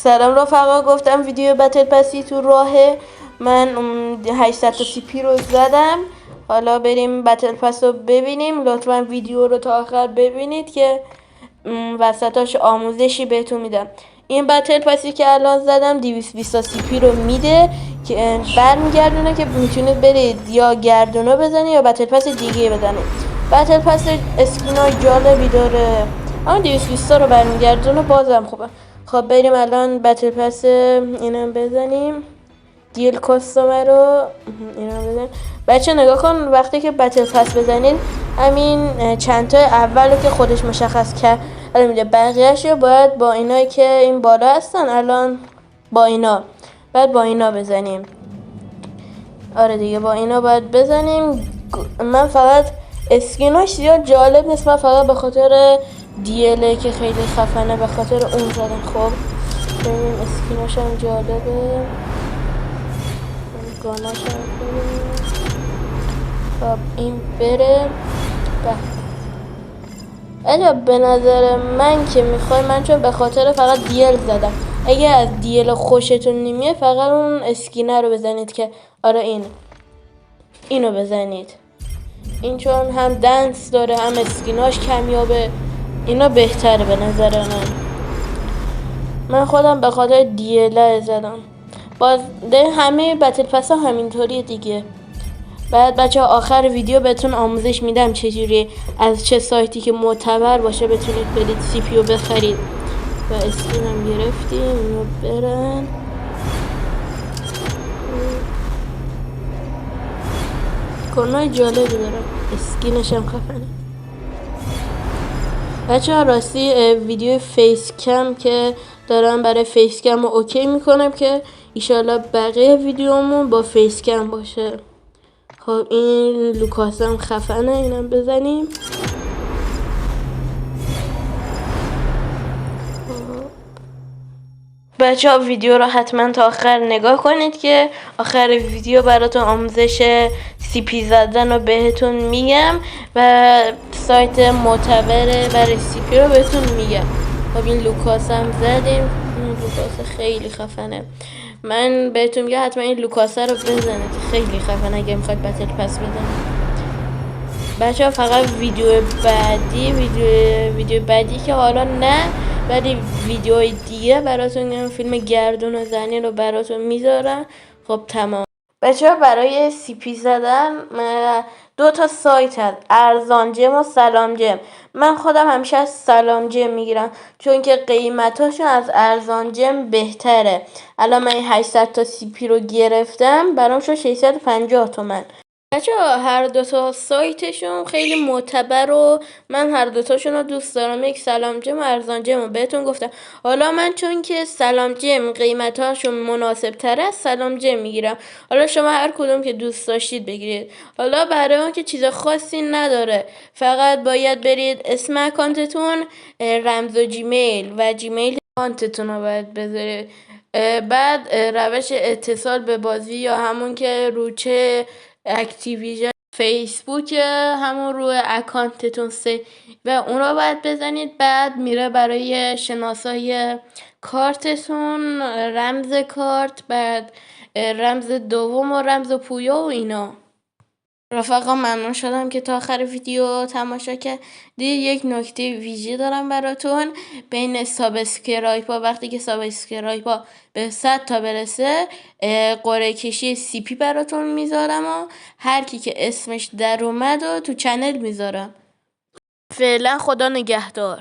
سلام رفقا، گفتم ویدیو بتل پسی تو راهه. من 800 تا سی پی رو زدم. حالا بریم بتل پس رو ببینیم. لطفا ویدیو رو تا آخر ببینید که وسطاش آموزشی بهتون میدم. این بتل پسی که الان زدم 220 تا سی پی رو میده که برمیگردونه که میتونید برید یا گردونو بزنید یا بتل پس دیگه بزنید. بتل پس اسکینای جالبی داره، اما 220 رو برمیگردونه بازم خوبه. خب بریم الان بتل پس اینم بزنیم، دیل کاستومر رو اینم بزنیم. بچه نگاه کن، وقتی که بتل پس بزنید همین چند تا اولو که خودش مشخص کرد میده، بقیهش رو باید با اینایی که این بالا هستن الان با اینا باید با اینا بزنیم. آره دیگه با اینا باید بزنیم. من فقط اسکیناش زیاد جالب نیست، من فقط به خاطر دیله که خیلی خفنه به خاطر اون زدم. خب ببینیم اسکیناش هم جالبه، گاناش هم ببینیم. خب این بره به نظر من که میخوای، من چون به خاطر فقط دیل زدم، اگه از دیل خوشتون نمیاد فقط اون اسکینه رو بزنید که آره اینو بزنید. این چون هم دنس داره هم اسکیناش کمیابه، اینا بهتره به نظر من خودم به خاطر دیل زدم. باز همه بتل پس ها همینطوریه دیگه. بعد بچه آخر ویدیو بهتون آموزش میدم چجوری از چه سایتی که معتبر باشه بتونید برید سی پی رو بخرید. و اسکین هم گرفتیم، اینو برن کنای جالبی دارم، اسکینش هم خفنه. بچه ها راستی ویدیو فیس کم که دارم برای فیس کم رو اوکی میکنم که ایشالله بقیه ویدیومون با فیس کم باشه. خب این لوکاس هم خفنه، اینم بزنیم. بچه ها ویدیو رو حتما تا آخر نگاه کنید که آخر ویدیو براتون آموزش سی پی زدن رو بهتون میگم و سایت معتبر برای سی پی رو بهتون میگم. خب این لوکاس هم زدیم، این لوکاس خیلی خفنه. من بهتون میگم حتما این لوکاس رو بزنید، خیلی خفنه اگه میخواید بتل پس بزنید. بچه ها فقط ویدیو بعدی که حالا نه ولی ویدیوی دیگه براتون فیلم گردون و زنی رو براتون میذارم. خب تمام. بچه ها برای سی پی زدن 2 تا سایت هست، ارزان جم و سلام جم. من خودم همیشه از سلام جم میگیرم چون که قیمتاشون از ارزان جم بهتره. الان من 800 تا سی پی رو گرفتم، برام شد 650 تومن. بچه هر 2 تا سایتشون خیلی معتبر و من هر 2 تاشون رو دوست دارم. یک سلام جم و ارزان جم رو بهتون گفتم. حالا من چون که سلام جم قیمتاشون مناسب تره از سلام جم میگیرم. حالا شما هر کدوم که دوست داشتید بگیرید. حالا برای اون که چیز خاصی نداره، فقط باید برید اسم اکانتتون، رمز و جیمیل و جیمیل اکانتتون رو باید بذارید. بعد روش اتصال به بازی یا همون که رو چه اکتیویژن فیسبوک همون روی اکانتتون و اون رو باید بزنید. بعد میره برای شناسایی کارتتون، رمز کارت، بعد رمز دوم و رمز پویا و اینا. رفقا ممنون شدم که تا آخر ویدیو تماشا کردید. یک نکته ویژه دارم براتون، بین سابسکرایب ها وقتی که سابسکرایب ها به 100 تا برسه قرعه کشی سی پی براتون میذارم و هر کی که اسمش در اومد و تو چنل میذارم. فعلا خدا نگهدار.